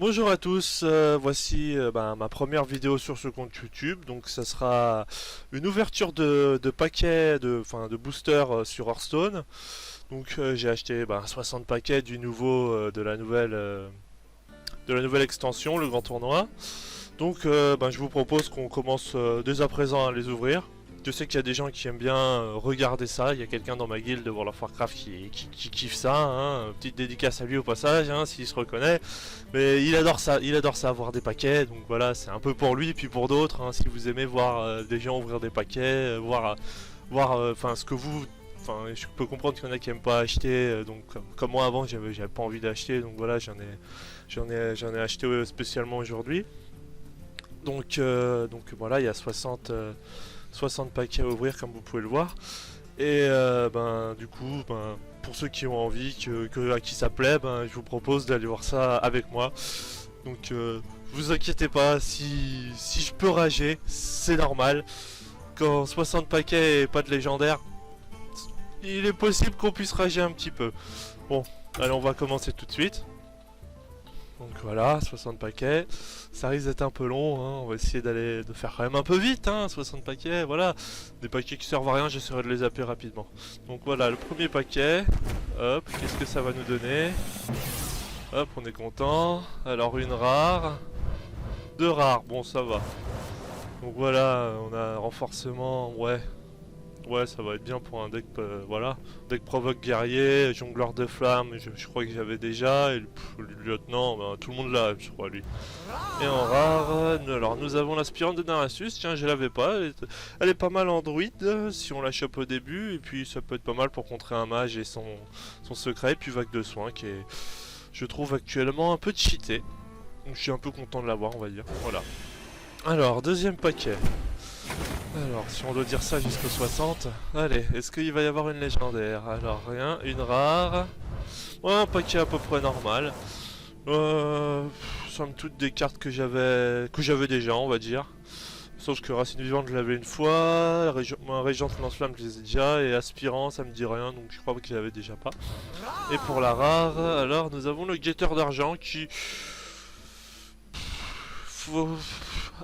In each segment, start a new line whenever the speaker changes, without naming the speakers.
Bonjour à tous, voici ma première vidéo sur ce compte YouTube. Donc ça sera une ouverture de paquets, de boosters sur Hearthstone. Donc j'ai acheté 60 paquets du nouveau de la nouvelle extension, le grand tournoi. Donc je vous propose qu'on commence dès à présent à les ouvrir. Je sais qu'il y a des gens qui aiment bien regarder ça. Il y a quelqu'un dans ma guilde de World of Warcraft qui kiffe ça, hein. Petite dédicace à lui au passage, hein, s'il se reconnaît. Mais il adore ça, voir des paquets. Donc voilà, c'est un peu pour lui et puis pour d'autres, hein, si vous aimez voir des gens ouvrir des paquets, voir ce que vous... Enfin, je peux comprendre qu'il y en a qui aiment pas acheter, donc comme moi avant, j'avais pas envie d'acheter, donc voilà, j'en ai acheté spécialement aujourd'hui. Donc voilà, il y a 60 paquets à ouvrir comme vous pouvez le voir. Et du coup, pour ceux qui ont envie, à qui ça plaît, je vous propose d'aller voir ça avec moi. Donc vous inquiétez pas, si je peux rager, c'est normal. Quand 60 paquets et pas de légendaire, il est possible qu'on puisse rager un petit peu. Bon, allez, on va commencer tout de suite. Donc voilà, 60 paquets. Ça risque d'être un peu long, hein. On va essayer de faire quand même un peu vite, hein. 60 paquets, voilà. Des paquets qui servent à rien, j'essaierai de les zapper rapidement. Donc voilà, le premier paquet. Hop, qu'est-ce que ça va nous donner? Hop, on est content. Alors une rare. Deux rares, bon ça va. Donc voilà, on a renforcement, ouais. Ouais, ça va être bien pour un deck, voilà. Deck provoque guerrier, jongleur de flammes, je crois que j'avais déjà. Et le lieutenant, tout le monde l'a, je crois, lui. Et en rare, alors nous avons l'aspirante de Narassus, tiens, je l'avais pas. Elle est pas mal en druide, si on la chope au début. Et puis ça peut être pas mal pour contrer un mage et son secret. Et puis vague de soins, qui est, je trouve, actuellement un peu cheaté. Donc je suis un peu content de l'avoir, on va dire. Voilà. Alors, deuxième paquet. Alors, si on doit dire ça jusqu'au 60, allez, est-ce qu'il va y avoir une légendaire? Alors, rien, une rare. Ouais, un paquet à peu près normal. Somme toute des cartes que j'avais déjà, on va dire. Sauf que Racine Vivante, je l'avais une fois. Régente Lance-Flamme, je les ai déjà. Et Aspirant, ça me dit rien, donc je crois que je l'avais déjà pas. Et pour la rare, alors, nous avons le Guetteur d'Argent qui... Faut...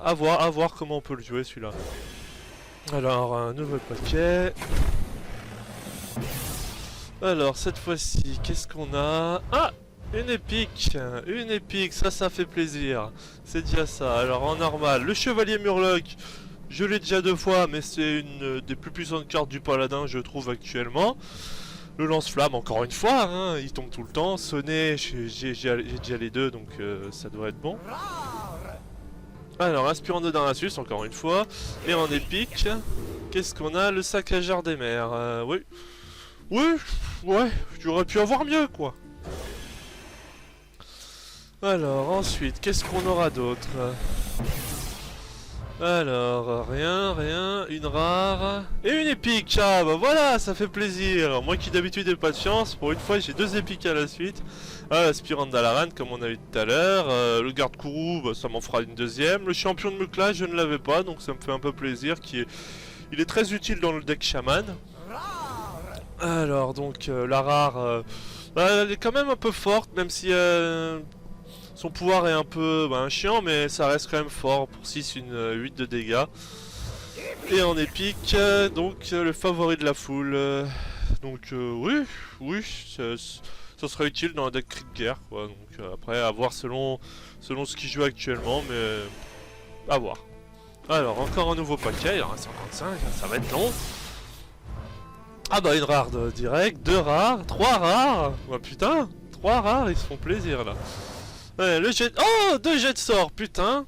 à voir comment on peut le jouer, celui-là. Alors, un nouveau paquet. Alors, cette fois-ci, qu'est-ce qu'on a? Ah! Une épique! Une épique, ça fait plaisir. C'est déjà ça. Alors, en normal, le Chevalier Murloc, je l'ai déjà deux fois, mais c'est une des plus puissantes cartes du paladin, je trouve, actuellement. Le lance-flamme, encore une fois, hein, il tombe tout le temps. Sonner, j'ai déjà les deux, donc ça devrait être bon. Alors, aspirant de Darnassus, encore une fois. Et en épique, qu'est-ce qu'on a? Le saccageur des mers. Oui. Oui, ouais, j'aurais pu avoir mieux, quoi. Alors, ensuite, qu'est-ce qu'on aura d'autre? Alors, rien, une rare et une épique. Ah bah voilà, ça fait plaisir. Moi qui d'habitude n'ai pas de chance, pour une fois j'ai deux épiques à la suite. Ah, l'aspirante d'Alaran comme on a eu tout à l'heure. Le garde-courroux, bah, ça m'en fera une deuxième. Le champion de Mukla, je ne l'avais pas, donc ça me fait un peu plaisir. Il est très utile dans le deck chaman. Alors donc la rare, elle est quand même un peu forte, même si son pouvoir est un peu chiant, mais ça reste quand même fort. Pour 6, une 8 de dégâts. Et en épique, le favori de la foule. Oui, ça serait utile dans un deck cri de guerre, quoi. Donc après, à voir selon ce qu'il joue actuellement, mais à voir. Alors, encore un nouveau paquet, il en reste 55, ça va être long. Ah bah une rare direct, deux rares, trois rares. Bah putain, trois rares, ils se font plaisir là. Ouais, le jet... Oh, deux jets de sort, putain.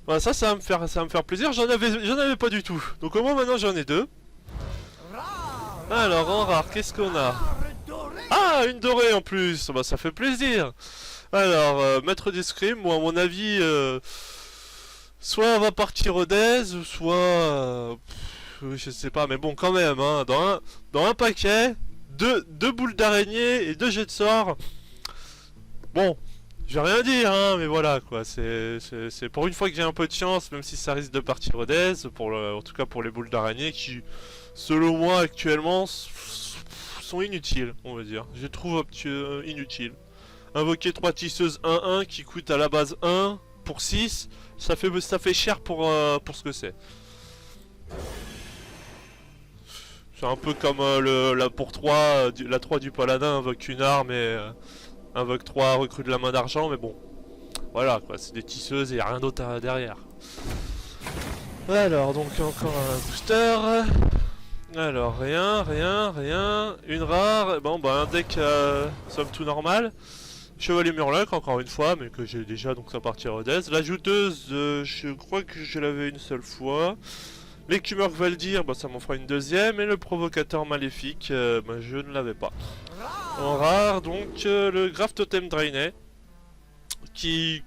Bah ça va me faire plaisir, j'en avais pas du tout. Donc au moins maintenant j'en ai deux. Alors en rare, qu'est-ce qu'on a? Ah, une dorée en plus, bah ça fait plaisir. Alors, maître d'escrime, moi à mon avis, soit elle va partir au Dez, soit... je sais pas, mais bon quand même, hein, dans un paquet, deux boules d'araignée et deux jets de sort. Bon, je vais rien dire, hein, mais voilà quoi, c'est pour une fois que j'ai un peu de chance, même si ça risque de partir au Dez, en tout cas pour les boules d'araignée qui, selon moi actuellement, sont inutiles, on va dire. Je les trouve inutiles. Invoquer 3 tisseuses 1-1 qui coûtent à la base 1 pour 6. Ça fait cher pour ce que c'est. C'est un peu comme pour 3, la 3 du paladin invoque une arme et invoque 3 recrues de la main d'argent, mais bon. Voilà quoi, c'est des tisseuses et y a rien d'autre derrière. Alors, donc encore un booster. Alors, rien. Une rare. Bon, bah, un deck somme tout normal. Chevalier Murloc, encore une fois, mais que j'ai déjà, donc ça partira au death. La jouteuse, je crois que je l'avais une seule fois. L'écumeur Valdir, bah, ça m'en fera une deuxième. Et le provocateur maléfique, bah, je ne l'avais pas. En rare, donc, le Grave Totem Drainé. Qui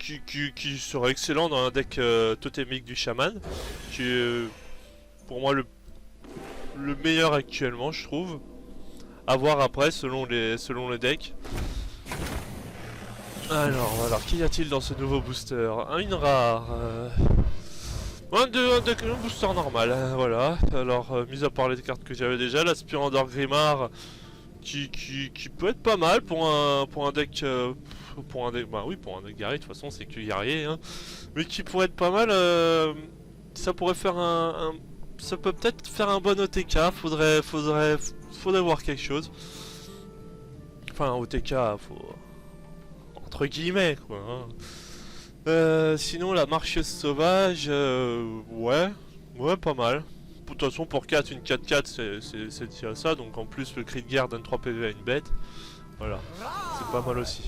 serait excellent dans un deck totémique du chaman. Qui est pour moi le meilleur actuellement, je trouve. À voir après selon les decks. Alors, qu'y a-t-il dans ce nouveau booster? Une rare. Un booster normal, voilà. Alors, mis à part les cartes que j'avais déjà, l'aspirant d'or Grimard qui peut être pas mal pour un deck. Bah oui, pour un deck guerrier, de toute façon, c'est que guerrier, hein. Mais qui pourrait être pas mal. Ça pourrait faire ça peut peut-être faire un bon OTK. Faudrait voir quelque chose. Enfin, OTK, entre guillemets, quoi. Hein. Sinon, la marcheuse sauvage, ouais, pas mal. De toute façon, pour 4, une 4-4, c'est ça. Donc, en plus, le cri de guerre donne 3 PV à une bête. Voilà, c'est pas mal aussi.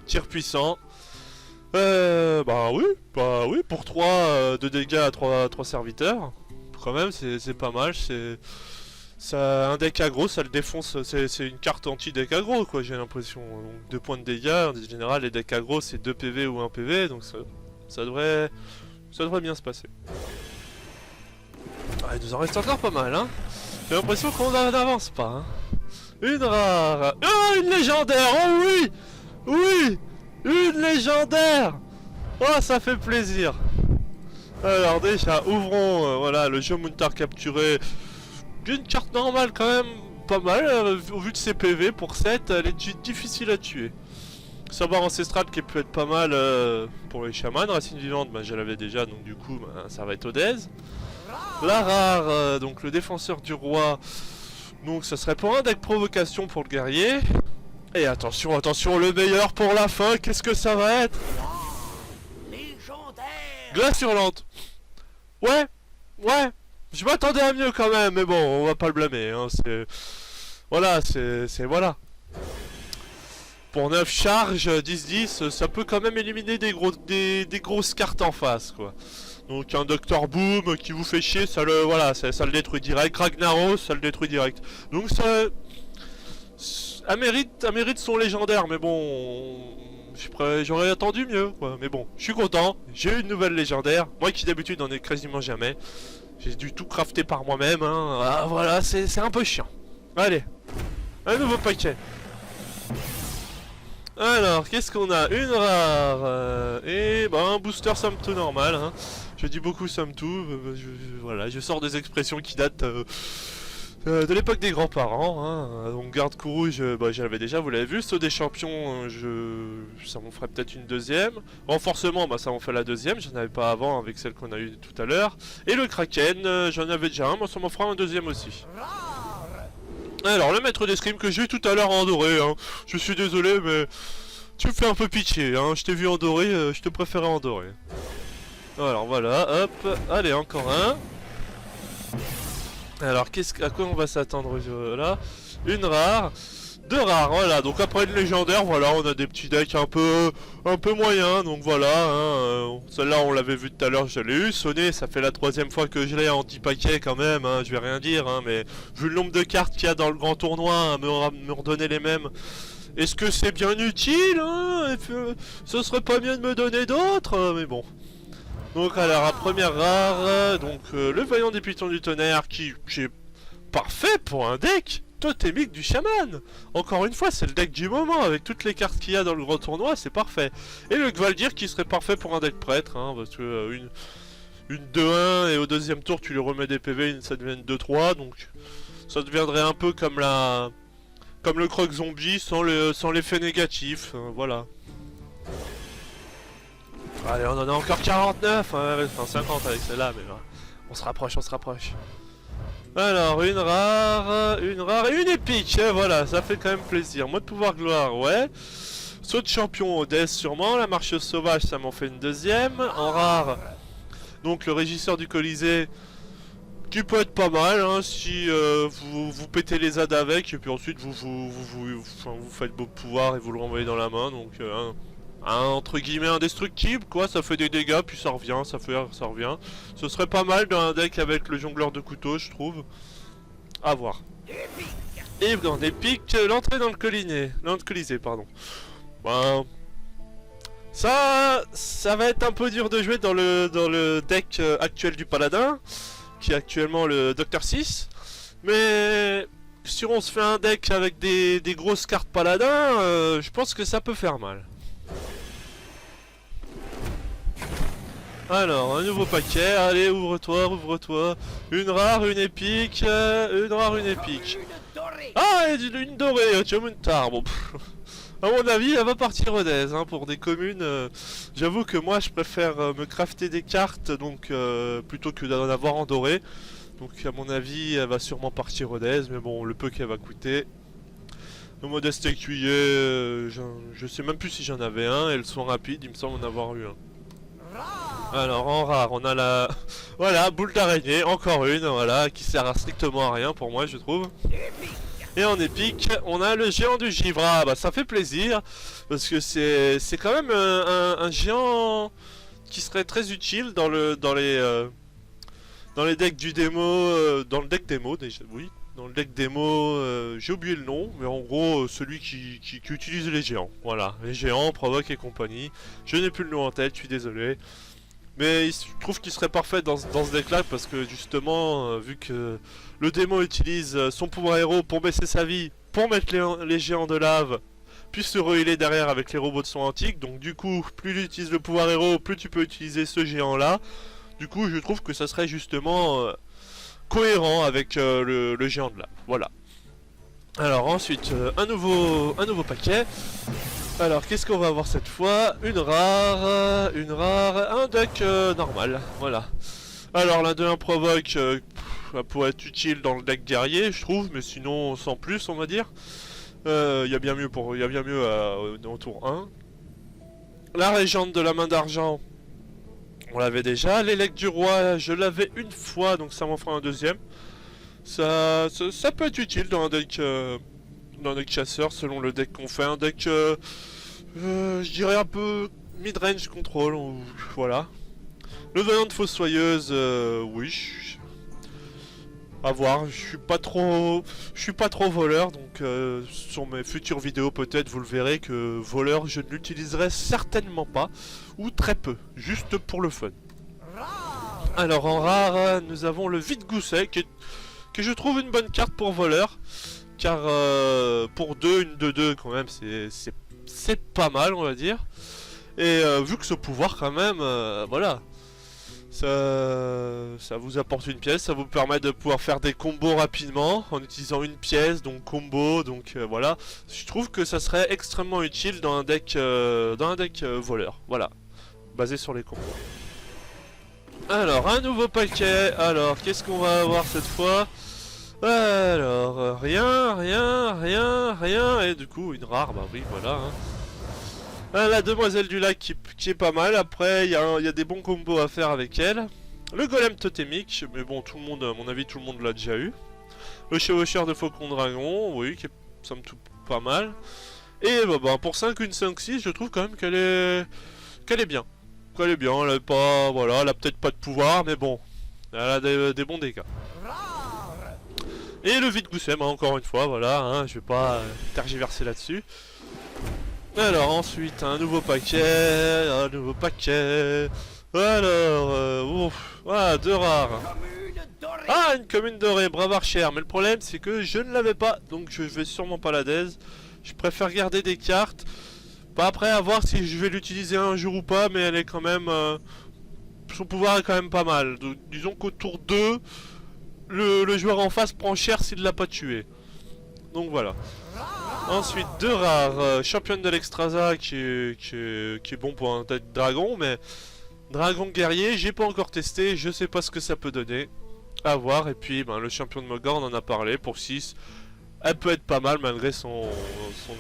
Tir puissant. Bah oui, pour 3 de dégâts à 3 serviteurs. Quand même, c'est pas mal. Ça, un deck aggro, ça le défonce. C'est une carte anti-deck aggro, quoi, j'ai l'impression. Donc 2 points de dégâts. En général, les decks aggro, c'est 2 PV ou 1 PV. Donc ça devrait bien se passer. Ah, il nous en reste encore pas mal, hein. J'ai l'impression qu'on n'avance pas, hein. Une rare. Oh, une légendaire. Oh oui. Oui, une légendaire. Oh, ça fait plaisir. Alors déjà, ouvrons voilà, le jeu Muntar capturé. Une carte normale quand même, pas mal, au vu de ses PV pour 7, elle est difficile à tuer. Savoir ancestral qui peut être pas mal pour les chamans. Racine vivante, bah, je l'avais déjà, donc du coup, bah, ça va être au Dez. La rare, donc le défenseur du roi. Donc ça serait pour un deck provocation pour le guerrier. Et attention, le meilleur pour la fin, qu'est-ce que ça va être? Glace hurlante. Ouais, je m'attendais à mieux quand même, mais bon, on va pas le blâmer, hein, voilà, voilà. Pour 9 charges, 10-10, ça peut quand même éliminer des grosses cartes en face, quoi. Donc un Dr Boom qui vous fait chier, ça le détruit direct. Ragnaros, ça le détruit direct. Donc ça... Elle mérite son légendaire, mais bon, j'aurais attendu mieux, quoi. Mais bon, je suis content, j'ai une nouvelle légendaire. Moi qui d'habitude n'en ai quasiment jamais. J'ai dû tout crafter par moi-même, hein. Ah, voilà, c'est un peu chiant. Allez, un nouveau paquet. Alors, qu'est-ce qu'on a? Une rare, et bah, un booster somme tout normal, hein. Je dis beaucoup somme tout, voilà, je sors des expressions qui datent... de l'époque des grands-parents, hein. Donc garde-courroux, bah, j'avais déjà, vous l'avez vu. Saut des champions, ça m'en ferait peut-être une deuxième. Renforcement, bah, ça m'en fait la deuxième, j'en avais pas avant avec celle qu'on a eue tout à l'heure. Et le Kraken, j'en avais déjà un, moi ça m'en fera un deuxième aussi. Alors le maître d'escrime que j'ai eu tout à l'heure en doré, hein. Je suis désolé mais tu me fais un peu pitié, hein. Je t'ai vu en doré, je te préférais en doré. Alors voilà, hop, allez encore un. Alors à quoi on va s'attendre là? Une rare, deux rares, voilà. Donc après une légendaire, voilà, on a des petits decks un peu moyens. Donc voilà, hein, celle-là on l'avait vu tout à l'heure, je l'ai eu. Sonné, ça fait la 3e fois que je l'ai en 10 paquets quand même, hein, je vais rien dire, hein, mais vu le nombre de cartes qu'il y a dans le grand tournoi, hein, me redonner les mêmes. Est-ce que c'est bien utile, hein? Ce serait pas mieux de me donner d'autres, mais bon. Donc alors, la première rare, donc le vaillant des pitons du tonnerre qui est parfait pour un deck totémique du chaman. Encore une fois, c'est le deck du moment, avec toutes les cartes qu'il y a dans le grand tournoi, c'est parfait. Et le Gvaldir qui serait parfait pour un deck prêtre, hein, parce que une 2-1 et au deuxième tour tu lui remets des PV, ça devient une 2-3, donc ça deviendrait un peu comme la Comme le croc zombie sans l'effet négatif, voilà. Allez, on en a encore 49, enfin 50 avec celle-là, mais on se rapproche, on se rapproche. Alors, une rare et une épique, voilà, ça fait quand même plaisir. Mode pouvoir gloire, ouais. Saut de champion Odès sûrement, la marche sauvage ça m'en fait une deuxième. En rare, donc le régisseur du Colisée, qui peut être pas mal hein, si vous pétez les ZAD avec et puis ensuite vous faites beau pouvoir et vous le renvoyez dans la main. Donc entre guillemets indestructible quoi, ça fait des dégâts puis ça revient, ça revient. Ce serait pas mal dans un deck avec le jongleur de couteaux je trouve. À voir. Et dans des pics, l'entrée dans le Colisée pardon. Ben, ça va être un peu dur de jouer dans le deck actuel du Paladin, qui est actuellement le Dr 6. Mais si on se fait un deck avec des grosses cartes Paladin, je pense que ça peut faire mal. Alors, un nouveau paquet, allez ouvre-toi, ouvre-toi. Une rare, une épique, une rare, une épique. Ah, et une dorée, Tiomuntar, bon à mon avis, elle va partir Rodez, hein, pour des communes. J'avoue que moi, je préfère me crafter des cartes, donc plutôt que d'en avoir en doré. Donc, à mon avis, elle va sûrement partir Rodez, mais bon, le peu qu'elle va coûter. Le modeste écuyer, je sais même plus si j'en avais un. Elles sont rapides, il me semble en avoir eu un. Alors, en rare, on a la voilà, boule d'araignée, encore une, voilà, qui sert à strictement à rien pour moi, je trouve. Et en épique, on a le géant du givre. Ah, bah ça fait plaisir, parce que c'est quand même un géant qui serait très utile dans les decks du démo, dans le deck démo déjà, oui. Dans le deck démo, j'ai oublié le nom, mais en gros, celui qui utilise les géants. Voilà, les géants, provoque et compagnie. Je n'ai plus le nom en tête, je suis désolé. Mais je trouve qu'il serait parfait dans ce deck là parce que justement vu que le démon utilise son pouvoir héros pour baisser sa vie, pour mettre les géants de lave, puis se rehealer derrière avec les robots de son antique. Donc du coup plus tu utilises le pouvoir héros, plus tu peux utiliser ce géant là. Du coup je trouve que ça serait justement cohérent avec le géant de lave. Voilà. Alors ensuite un nouveau paquet. Alors qu'est-ce qu'on va avoir cette fois? Une rare, un deck normal, voilà. Alors l'un de un provoque pourrait être utile dans le deck guerrier je trouve, mais sinon sans plus on va dire. Il y a bien mieux au tour 1. La régente de la main d'argent, on l'avait déjà. L'élect du roi, je l'avais une fois, donc ça m'en fera un deuxième. Ça peut être utile dans un deck chasseur selon le deck qu'on fait. Un deck, je dirais un peu mid-range control, voilà. Le venant de fossoyeuse, oui. À voir, je suis pas trop voleur, donc sur mes futures vidéos peut-être vous le verrez que voleur je ne l'utiliserai certainement pas, ou très peu, juste pour le fun. Alors en rare, nous avons le vide-gousset que je trouve une bonne carte pour voleur, car pour 2, une 2-2 quand même c'est pas mal on va dire. Et vu que ce pouvoir quand même, voilà, ça vous apporte une pièce, ça vous permet de pouvoir faire des combos rapidement en utilisant une pièce, donc combo, donc voilà. Je trouve que ça serait extrêmement utile dans un deck, voleur, voilà, basé sur les combos. Alors un nouveau paquet, alors qu'est-ce qu'on va avoir cette fois? Alors rien, et du coup une rare, bah oui voilà. La demoiselle du lac qui est pas mal. Après il y a des bons combos à faire avec elle. Le golem totémique, mais bon tout le monde, à mon avis tout le monde l'a déjà eu. Le chevaucheur de faucon dragon, oui, qui est somme toute pas mal. Et bah, pour 5, une 5-6, je trouve quand même qu'elle est bien. Elle est bien, elle a pas, voilà, elle a peut-être pas de pouvoir, mais bon, elle a des bons dégâts. Et le vide-gousset, encore une fois, voilà, hein, je vais pas tergiverser là-dessus. Alors ensuite, un nouveau paquet. Alors, voilà, 2 rares. Ah, une commune dorée, brave archère. Mais le problème, c'est que je ne l'avais pas, donc je vais sûrement pas la daise. Je préfère garder des cartes. Pas après à voir si je vais l'utiliser un jour ou pas, mais elle est quand même... son pouvoir est quand même pas mal. Donc, disons qu'au tour 2, le joueur en face prend cher s'il l'a pas tué. Donc voilà. Ensuite, 2 rares. Championne de l'Extrasa qui est bon pour un tête dragon, mais dragon guerrier, j'ai pas encore testé, je sais pas ce que ça peut donner. À voir. Et puis ben, le champion de Mogor, on en a parlé, pour 6. Elle peut être pas mal malgré son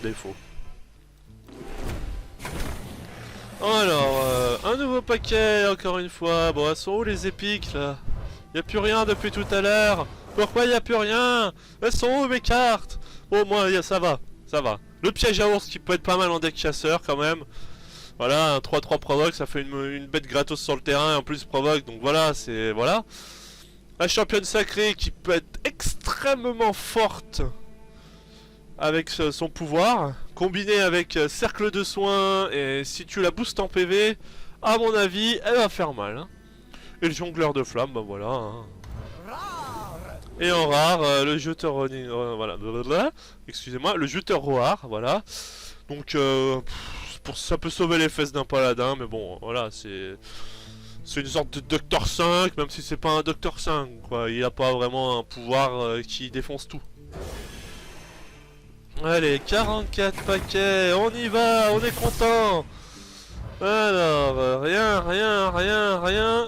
défaut. Alors, un nouveau paquet, encore une fois. Bon, elles sont où les épiques là? Y'a plus rien depuis tout à l'heure. Pourquoi y'a plus rien? Elles sont où mes cartes? Au moins, ça va, ça va. Le piège à ours qui peut être pas mal en deck chasseur quand même. Voilà, un 3-3 provoque, ça fait une bête gratos sur le terrain et en plus provoque, donc voilà, c'est... Voilà. La championne sacrée qui peut être extrêmement forte avec son pouvoir, combiné avec cercle de soins, et si tu la boostes en PV, à mon avis, elle va faire mal. Hein. Et le jongleur de flammes, bah voilà. Hein. Et en rare, le jeteur... voilà, excusez-moi, le jeteur Roar, voilà. Donc, ça peut sauver les fesses d'un paladin, mais bon, voilà, c'est une sorte de Docteur 5, même si c'est pas un Docteur 5, quoi. Il a pas vraiment un pouvoir qui défonce tout. Allez, 44 paquets, on y va, on est content. Alors, rien,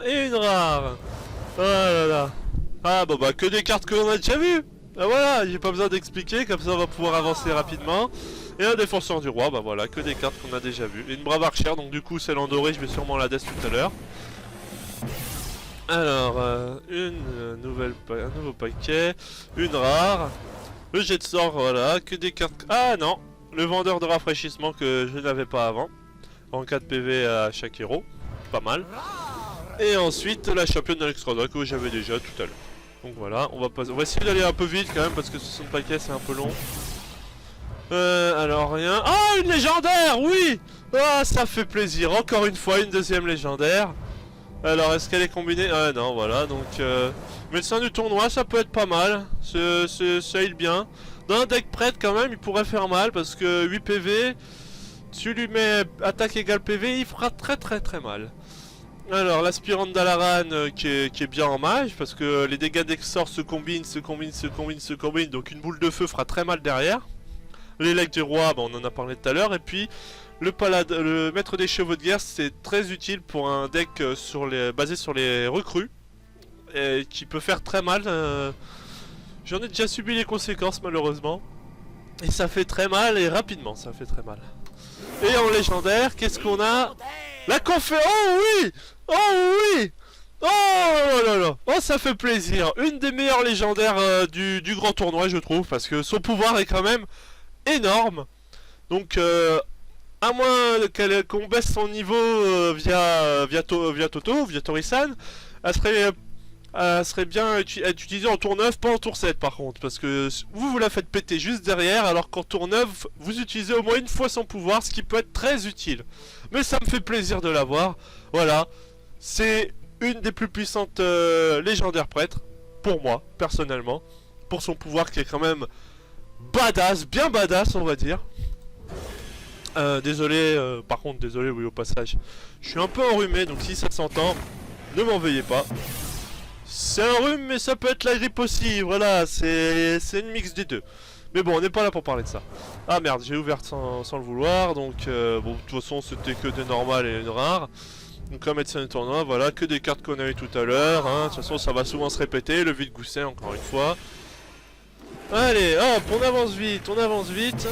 et une rare. Oh là là. Ah bon bah que des cartes que l'on a déjà vues. Ah voilà, j'ai pas besoin d'expliquer, comme ça on va pouvoir avancer rapidement. Et un défenseur du roi, bah voilà, que des cartes qu'on a déjà vues. Et une brave archère, donc du coup celle en doré, je vais sûrement la death tout à l'heure. Alors, un nouveau paquet, une rare. Le jet de sort, voilà, que des cartes... Ah non, le vendeur de rafraîchissement que je n'avais pas avant. En 4 PV à chaque héros, pas mal. Et ensuite la championne de l'Extrasa que j'avais déjà tout à l'heure. Donc voilà, on va essayer d'aller un peu vite quand même parce que 60 paquets c'est un peu long. Alors rien... Ah, une légendaire, oui. Ah, ça fait plaisir, encore une fois une deuxième légendaire. Alors est-ce qu'elle est combinée? Ah non, voilà, donc... médecin du tournoi, ça peut être pas mal, ça heal bien. Dans un deck prête quand même, il pourrait faire mal parce que 8 PV... Tu lui mets attaque égale PV, il fera très mal. Alors l'aspirante d'Alaran qui est bien en mage parce que les dégâts d'exor se combinent, donc une boule de feu fera très mal derrière. L'élect du roi, bah, on en a parlé tout à l'heure, et puis le maître des chevaux de guerre, c'est très utile pour un deck basé sur les recrues et qui peut faire très mal. J'en ai déjà subi les conséquences malheureusement. Et ça fait très mal et rapidement ça fait très mal. Et en légendaire, qu'est-ce qu'on a? La conférence. Oh oui. Oh oui. Oh là là. Oh, ça fait plaisir. Une des meilleures légendaires du grand tournoi, je trouve, parce que son pouvoir est quand même énorme. Donc à moins qu'on baisse son niveau via Toto, via Torisan, elle serait bien utilisée en tour 9, pas en tour 7 par contre, parce que vous la faites péter juste derrière, alors qu'en tour 9, vous utilisez au moins une fois son pouvoir, ce qui peut être très utile. Mais ça me fait plaisir de l'avoir, voilà, c'est une des plus puissantes légendaires prêtres, pour moi, personnellement, pour son pouvoir qui est quand même badass, bien badass on va dire. Désolé, par contre, désolé, oui, au passage, je suis un peu enrhumé, donc si ça s'entend, ne m'en veuillez pas. C'est un rhume, mais ça peut être la grippe aussi, voilà, c'est une mix des deux. Mais bon, on n'est pas là pour parler de ça. Ah merde, j'ai ouvert sans le vouloir, donc bon, de toute façon, c'était que des normales et une rare. Donc un médecin de tournoi, voilà, que des cartes qu'on a eu tout à l'heure, hein. De toute façon, ça va souvent se répéter, le vide gousset, encore une fois. Allez, hop, on avance vite,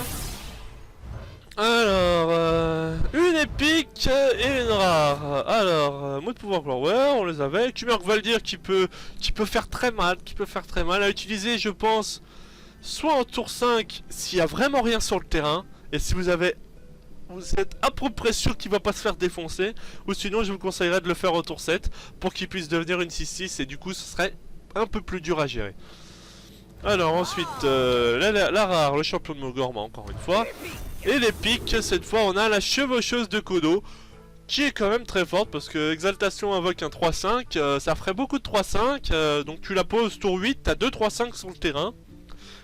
Alors, une épique et une rare. Alors, mot de pouvoir Glower, on les avait. Tumeur Valdir qui peut faire très mal, à utiliser, je pense, soit en tour 5 s'il y a vraiment rien sur le terrain, et si vous êtes à peu près sûr qu'il va pas se faire défoncer, ou sinon je vous conseillerais de le faire au tour 7 pour qu'il puisse devenir une 6-6 et du coup ce serait un peu plus dur à gérer. Alors ensuite, la rare, le champion de Mogorma encore une fois. Et l'épique, cette fois on a la chevaucheuse de Kodo, qui est quand même très forte parce que Exaltation invoque un 3-5, ça ferait beaucoup de 3-5, donc tu la poses tour 8, t'as 2 3-5 sur le terrain.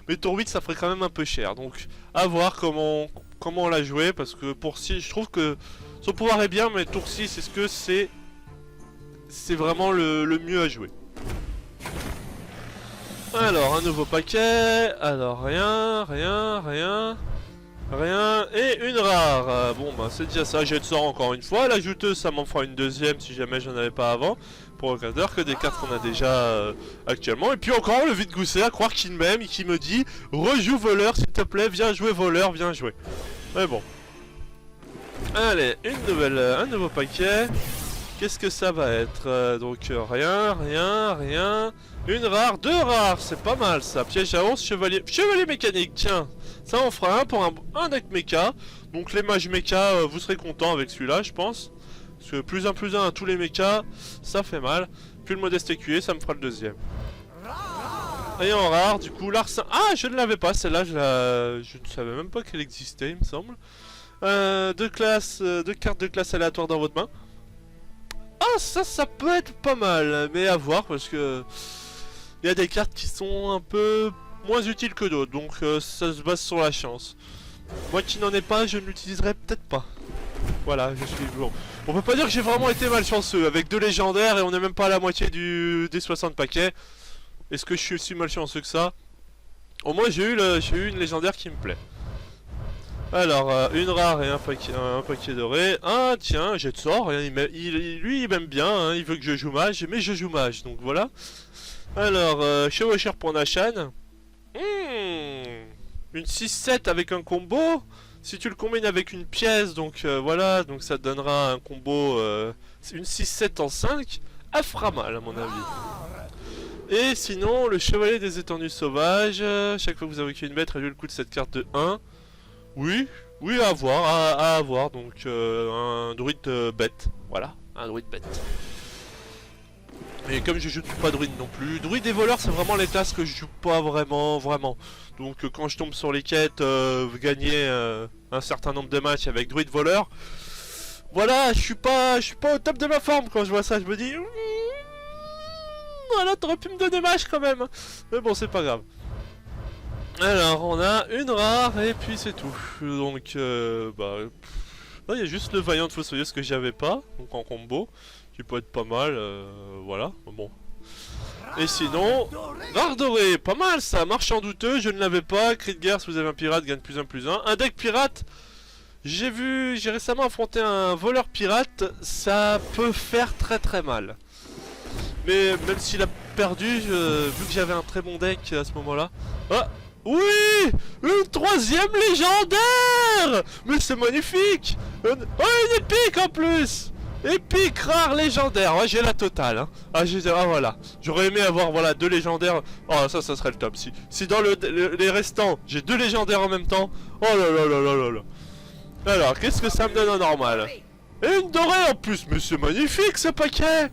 Mais tour 8 ça ferait quand même un peu cher, donc à voir comment on l'a joué, parce que pour 6, je trouve que son pouvoir est bien, mais tour 6, est-ce que c'est vraiment le mieux à jouer? Alors, un nouveau paquet. Alors, rien, rien, rien. Rien. Et une rare. Bon, bah, c'est déjà ça. J'ai de sort encore une fois. La jouteuse, ça m'en fera une deuxième si jamais j'en avais pas avant. Pour regarder que des cartes qu'on a déjà actuellement. Et puis encore le vide-gousset à croire qu'il m'aime et qui me dit rejoue voleur, s'il te plaît. Viens jouer voleur, viens jouer. Mais bon. Allez, un nouveau paquet. Qu'est-ce que ça va être donc rien, rien, rien. Une rare, deux rares, c'est pas mal ça. Piège à 11, chevalier mécanique, tiens. Ça on fera un pour un deck mecha. Donc les mages mecha, vous serez contents avec celui-là, je pense. Parce que plus un à tous les mechas, ça fait mal. Puis le modeste écuyer, ça me fera le deuxième. Et en rare, du coup, l'arsen... Ah, je ne l'avais pas, celle-là, je ne savais même pas qu'elle existait, il me semble. Deux cartes de classe aléatoires dans votre main. Ah, ça peut être pas mal, mais à voir, parce que... Il y a des cartes qui sont un peu moins utiles que d'autres, donc ça se base sur la chance. Moi qui n'en ai pas, je ne l'utiliserai peut-être pas. Voilà, je suis bon. On peut pas dire que j'ai vraiment été malchanceux, avec deux légendaires et on n'est même pas à la moitié des 60 paquets. Est-ce que je suis aussi malchanceux que ça? Au moins j'ai eu une légendaire qui me plaît. Alors, une rare et un paquet doré. Ah tiens, j'ai de sort, lui il m'aime bien, hein, il veut que je joue mage, mais je joue mage, donc voilà. Alors, chevaucheur pour Nashan. Une 6-7 avec un combo. Si tu le combines avec une pièce, donc voilà, donc ça te donnera un combo, une 6-7 en 5. Elle fera mal à mon avis. Et sinon, le chevalier des étendues sauvages. Chaque fois que vous invoquez une bête, réduit le coût de cette carte de 1. Oui, oui, à voir, à avoir. Donc un druide bête. Voilà, un druide bête. Et comme je joue pas druide non plus, druide et voleur c'est vraiment les classes que je joue pas vraiment. Donc quand je tombe sur les quêtes, gagner un certain nombre de matchs avec druide voleur, voilà, je suis pas au top de ma forme quand je vois ça, je me dis voilà, t'aurais pu me donner mage quand même. Mais bon, c'est pas grave. Alors on a une rare et puis c'est tout. Donc bah il y a juste le vaillant de fossoyeuse que j'avais pas, donc en combo. Qui peut être pas mal, voilà, bon. Et sinon, rare doré, pas mal ça, marchand douteux, je ne l'avais pas, cri de guerre si vous avez un pirate, gagne plus 1. Un deck pirate, j'ai récemment affronté un voleur pirate, ça peut faire très mal. Mais même s'il a perdu, vu que j'avais un très bon deck à ce moment-là... Ah oui, une troisième légendaire. Mais c'est magnifique. Oh, une épique en plus. Épique, rare, légendaire. Ouais, j'ai la totale. Hein. Ah, voilà. J'aurais aimé avoir voilà, deux légendaires. Oh, ça serait le top. Si dans les restants, j'ai deux légendaires en même temps. Oh là là là là là là. Alors, qu'est-ce que ça me donne en normal? Et une dorée en plus. Mais c'est magnifique ce paquet.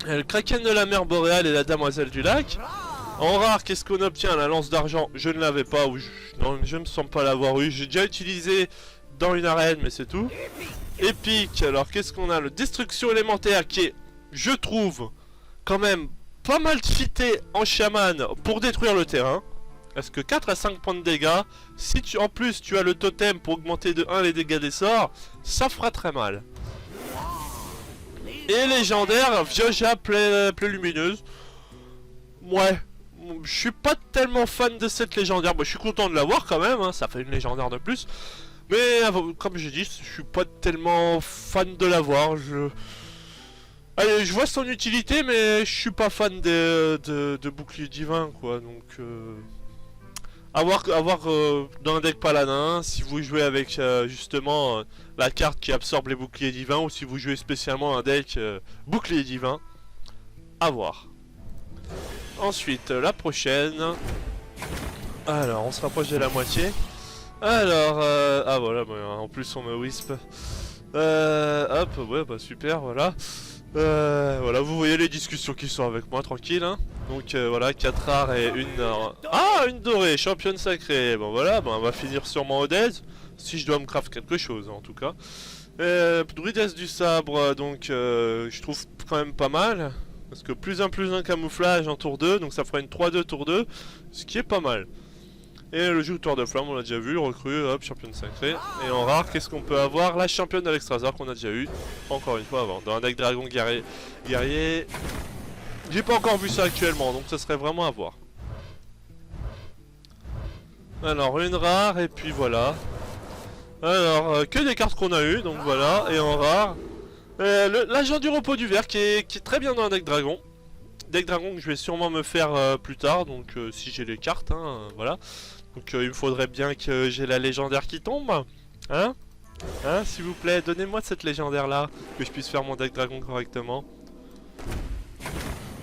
Le kraken de la mer boréale et la demoiselle du lac. En rare, qu'est-ce qu'on obtient? La lance d'argent, je ne l'avais pas. Non, je me sens pas l'avoir eu. J'ai déjà utilisé dans une arène, mais c'est tout. Épique, alors qu'est-ce qu'on a? Le destruction élémentaire qui est, je trouve, quand même pas mal cheaté en chaman pour détruire le terrain. Parce que 4 à 5 points de dégâts, si en plus tu as le totem pour augmenter de 1 les dégâts des sorts, ça fera très mal. Et légendaire, Vioja plaie lumineuse. Ouais, je suis pas tellement fan de cette légendaire. Moi, je suis content de l'avoir quand même, hein, ça fait une légendaire de plus. Mais comme j'ai dit, je suis pas tellement fan de l'avoir. Allez, je vois son utilité, mais je suis pas fan de bouclier divin, quoi. Donc, avoir dans un deck paladin, si vous jouez avec justement la carte qui absorbe les boucliers divins, ou si vous jouez spécialement un deck bouclier divin, à voir. Ensuite, la prochaine. Alors, on se rapproche de la moitié. Alors, ah voilà, bah, en plus on me wisp. Hop, ouais, bah super, voilà. Voilà, vous voyez les discussions qui sont avec moi, tranquille, hein. Donc voilà, 4 rares et une... Ah, une dorée, championne sacrée. Bon voilà, bah, on va finir sûrement au dead, si je dois me craft quelque chose, en tout cas. Druidesse du sabre, donc je trouve quand même pas mal. Parce que plus 1 camouflage en tour 2, donc ça fera une 3-2 tour 2, ce qui est pas mal. Et le joueur de flamme, on l'a déjà vu, recrue, hop, championne sacrée. Et en rare, qu'est-ce qu'on peut avoir? La championne d'Alexstrasor qu'on a déjà eu, encore une fois avant. Dans un deck dragon guerrier, J'ai pas encore vu ça actuellement, donc ça serait vraiment à voir. Alors, une rare, et puis voilà. Alors, que des cartes qu'on a eu, donc voilà, et en rare. L'agent du repos du verre qui est très bien dans un deck dragon. Deck dragon que je vais sûrement me faire plus tard, donc si j'ai les cartes, hein, voilà. Donc il me faudrait bien que j'ai la légendaire qui tombe. Hein? Hein, s'il vous plaît, donnez-moi cette légendaire là, que je puisse faire mon deck dragon correctement.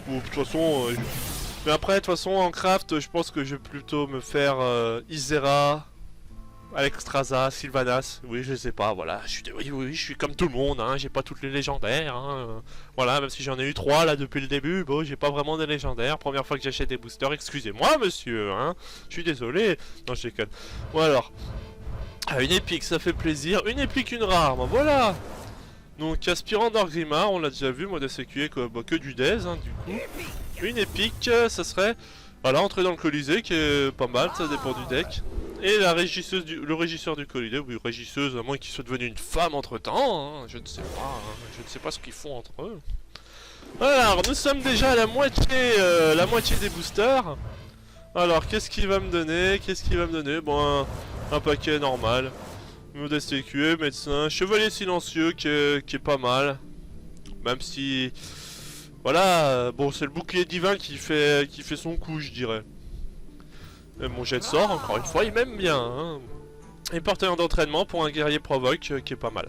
Ou de toute façon, mais après, de toute façon, en craft, je pense que je vais plutôt me faire Isera, Alexstrasza, Sylvanas. Oui, je sais pas, voilà. Oui, je suis comme tout le monde, hein. J'ai pas toutes les légendaires. Hein. Voilà, même si j'en ai eu 3 là depuis le début, bon, j'ai pas vraiment des légendaires. Première fois que j'achète des boosters, excusez-moi, monsieur, hein. Je suis désolé. Non, je déconne. Bon, alors. Ah, une épique, ça fait plaisir. Une épique, une rare, ben voilà. Donc, aspirant d'Orgrimmar, on l'a déjà vu, moi, d'SQA, que du Dez, hein, du coup. Une épique, ça serait. Voilà, entrer dans le Colisée, qui est pas mal, ça dépend du deck. Et la régisseuse le régisseur du Colisée, oui, régisseuse, à moins qu'il soit devenu une femme entre temps, hein, je ne sais pas, hein, je ne sais pas ce qu'ils font entre eux. Alors, nous sommes déjà à la moitié des boosters. Alors, qu'est-ce qu'il va me donner? Qu'est-ce qu'il va me donner? Bon, un paquet normal. Modeste EQE, médecin, chevalier silencieux qui est pas mal. Même si... Voilà, bon, c'est le bouclier divin qui fait son coup, je dirais. Et mon jet de sort, encore une fois, il m'aime bien. Hein. Et porteur d'entraînement pour un guerrier provoque qui est pas mal.